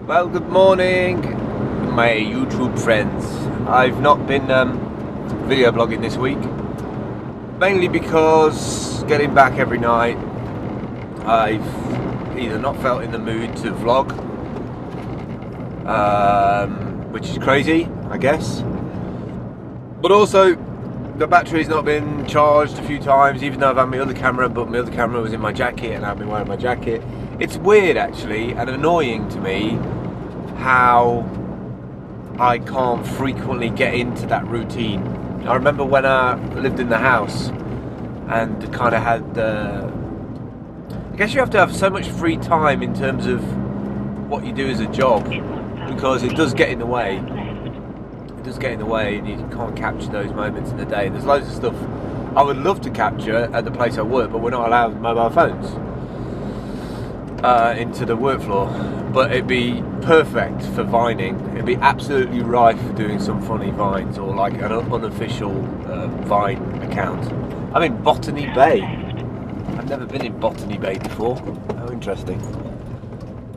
Well, good morning, my YouTube friends. I've not been video blogging this week, mainly because getting back every night, I've either not felt in the mood to vlog, which is crazy, I guess, but also the battery's not been charged a few times, even though I've had my other camera, but my other camera was in my jacket and I've been wearing my jacket. It's weird actually, and annoying to me, how I can't frequently get into that routine. I remember when I lived in the house and kind of had I guess you have to have so much free time in terms of what you do as a job, because it does get in the way. It does get in the way and you can't capture those moments in the day. There's loads of stuff I would love to capture at the place I work, but we're not allowed mobile phones into the work floor. But it'd be perfect for vining. It'd be absolutely rife for doing some funny vines, or like an unofficial Vine account. I'm in Botany Bay. I've never been in Botany Bay before. How interesting.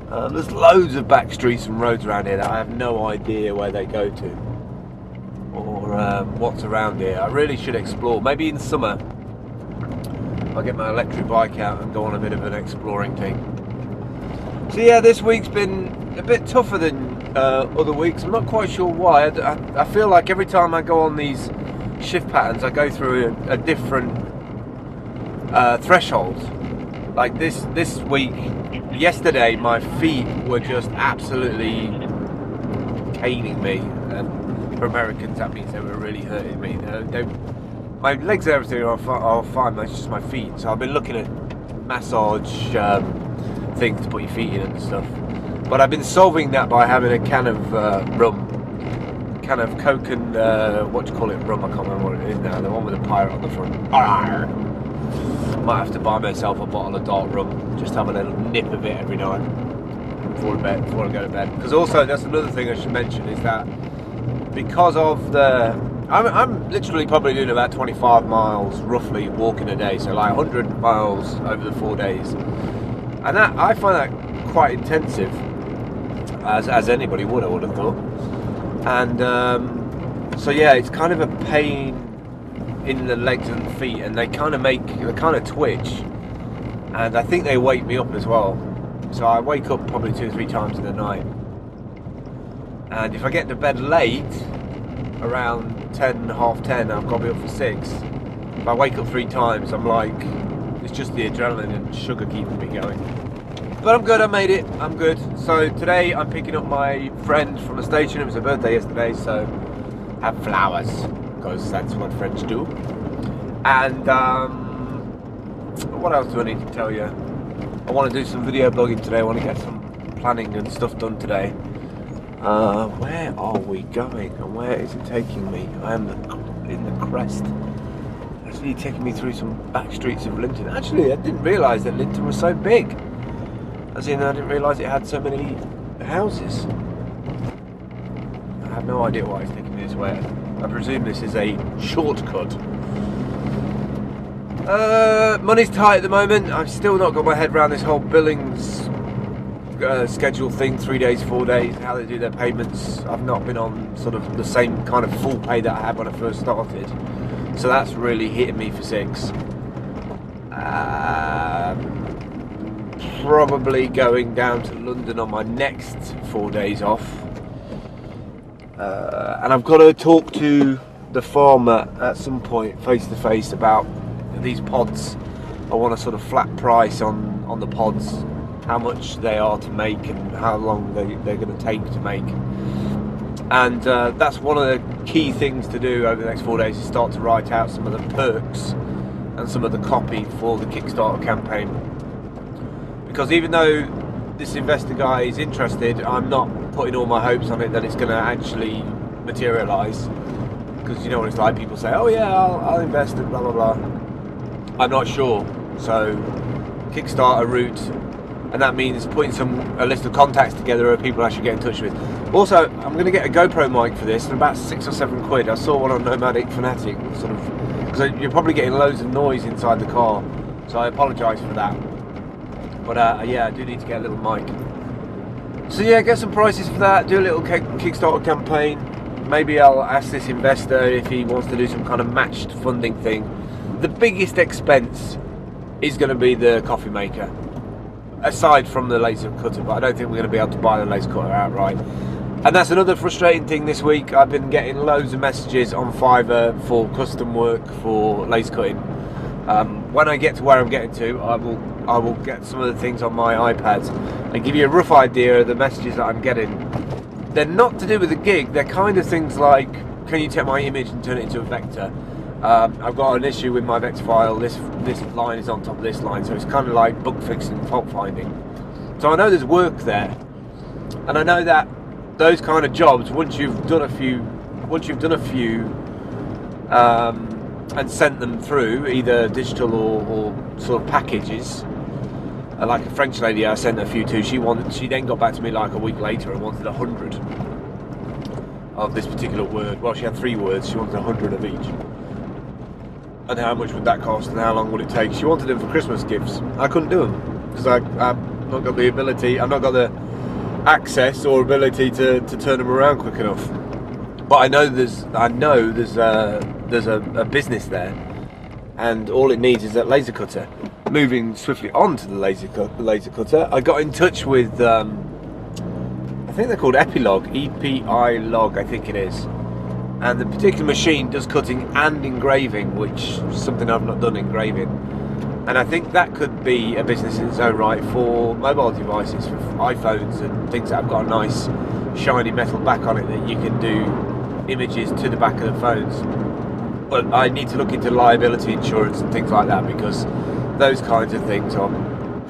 There's loads of back streets and roads around here that I have no idea where they go to, or what's around here. I really should explore. Maybe in summer I'll get my electric bike out and go on a bit of an exploring thing. So yeah, this week's been a bit tougher than other weeks. I'm not quite sure why. I feel like every time I go on these shift patterns, I go through a different threshold. Like this week, yesterday, my feet were just absolutely caning me. And for Americans, that means they were really hurting me. My legs and everything are fine, but it's just my feet. So I've been looking at massage things to put your feet in and stuff, but I've been solving that by having a can of rum, can of Coke and what do you call it, rum, I can't remember what it is now, the one with the pirate on the front. Arr! Might have to buy myself a bottle of dark rum, just have a little nip of it every night before I go to bed. Because also, that's another thing I should mention, is that because of I'm literally probably doing about 25 miles roughly walking a day, so like 100 miles over the 4 days. And that, I find that quite intensive, as anybody would, I would have thought. And so yeah, it's kind of a pain in the legs and feet, and they kind of twitch, and I think they wake me up as well. So I wake up probably 2 or 3 times in the night, and if I get to bed late, around 10, half 10, I've got to be up for 6. If I wake up 3 times, I'm like, it's just the adrenaline and sugar keeping me going. But I'm good, I made it, I'm good. So today I'm picking up my friend from the station. It was her birthday yesterday, so have flowers, because that's what French do. And what else do I need to tell you? I want to do some video blogging today. I want to get some planning and stuff done today. Where are we going and where is it taking me? I am in the crest. Actually taking me through some back streets of Linton. Actually, I didn't realise that Linton was so big. As in, I didn't realise it had so many houses. I have no idea why it's taking me this way. I presume this is a shortcut. Money's tight at the moment. I've still not got my head around this whole billings schedule thing, 3 days, 4 days, how they do their payments. I've not been on sort of the same kind of full pay that I had when I first started. So that's really hitting me for 6. Probably going down to London on my next 4 days off. And I've got to talk to the farmer at some point face to face about these pods. I want a sort of flat price on the pods, how much they are to make and how long they're going to take to make. And that's one of the key things to do over the next 4 days, is start to write out some of the perks and some of the copy for the Kickstarter campaign. Because even though this investor guy is interested, I'm not putting all my hopes on it that it's going to actually materialise. Because you know what it's like, people say, oh yeah, I'll invest in blah blah blah. I'm not sure. So Kickstarter route, and that means putting a list of contacts together of people I should get in touch with. Also, I'm going to get a GoPro mic for this, and about 6 or 7 quid. I saw one on Nomadic Fanatic, sort of, because you're probably getting loads of noise inside the car, so I apologise for that. But yeah, I do need to get a little mic. So yeah, get some prices for that, do a little Kickstarter campaign. Maybe I'll ask this investor if he wants to do some kind of matched funding thing. The biggest expense is going to be the coffee maker, aside from the laser cutter, but I don't think we're going to be able to buy the laser cutter outright. And that's another frustrating thing this week. I've been getting loads of messages on Fiverr for custom work for laser cutting. When I get to where I'm getting to, I will get some of the things on my iPad and give you a rough idea of the messages that I'm getting. They're not to do with the gig. They're kind of things like, can you take my image and turn it into a vector? I've got an issue with my vector file. This line is on top of this line, so it's kind of like bug fixing, fault finding. So I know there's work there, and I know that those kind of jobs, once you've done a few, and sent them through either digital or sort of packages. Like a French lady I sent a few to, she then got back to me like a week later and wanted 100 of this particular word. Well, she had 3 words, she wanted 100 of each. And how much would that cost and how long would it take? She wanted them for Christmas gifts. I couldn't do them because I've not got the ability, I've not got the access or ability to turn them around quick enough. But I know there's a business there, and all it needs is that laser cutter. Moving swiftly on to the laser cutter, I got in touch with I think they're called Epilog, I think it is, and the particular machine does cutting and engraving, which is something I've not done, engraving. And I think that could be a business in its own right for mobile devices, for iPhones and things that have got a nice shiny metal back on it that you can do images to the back of the phones. But I need to look into liability insurance and things like that, because those kinds of things are,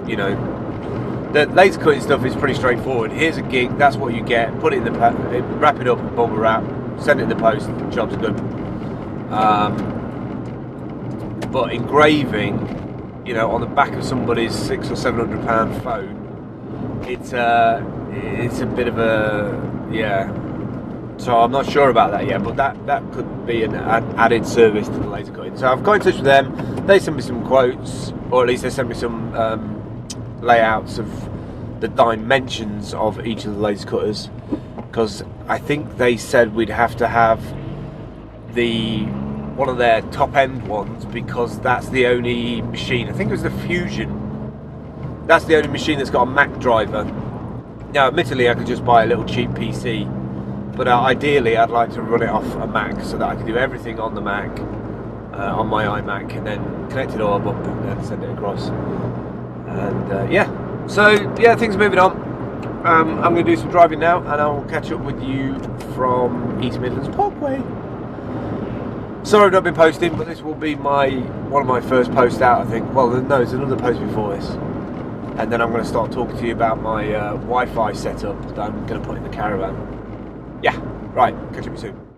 you know, the laser cutting stuff is pretty straightforward. Here's a gig, that's what you get, put it in the wrap it up in bubble wrap, send it in the post, job's good. But engraving, you know, on the back of somebody's £600 or £700 phone, it's a bit of a, yeah. So I'm not sure about that yet, but that could be an added service to the laser cutting. So I've got in touch with them. They sent me some quotes, or at least they sent me some layouts of the dimensions of each of the laser cutters, because I think they said we'd have to have one of their top end ones, because that's the only machine, I think it was the Fusion, that's the only machine that's got a Mac driver. Now admittedly I could just buy a little cheap PC, but ideally I'd like to run it off a Mac so that I can do everything on the Mac, on my iMac, and then connect it all up and then send it across. And yeah, so yeah, things are moving on. I'm going to do some driving now, and I'll catch up with you from East Midlands Parkway. Sorry I've not been posting, but this will be one of my first posts out, I think. Well, no, there's another post before this. And then I'm going to start talking to you about my Wi-Fi setup that I'm going to put in the caravan. Yeah, right, catch up with you soon.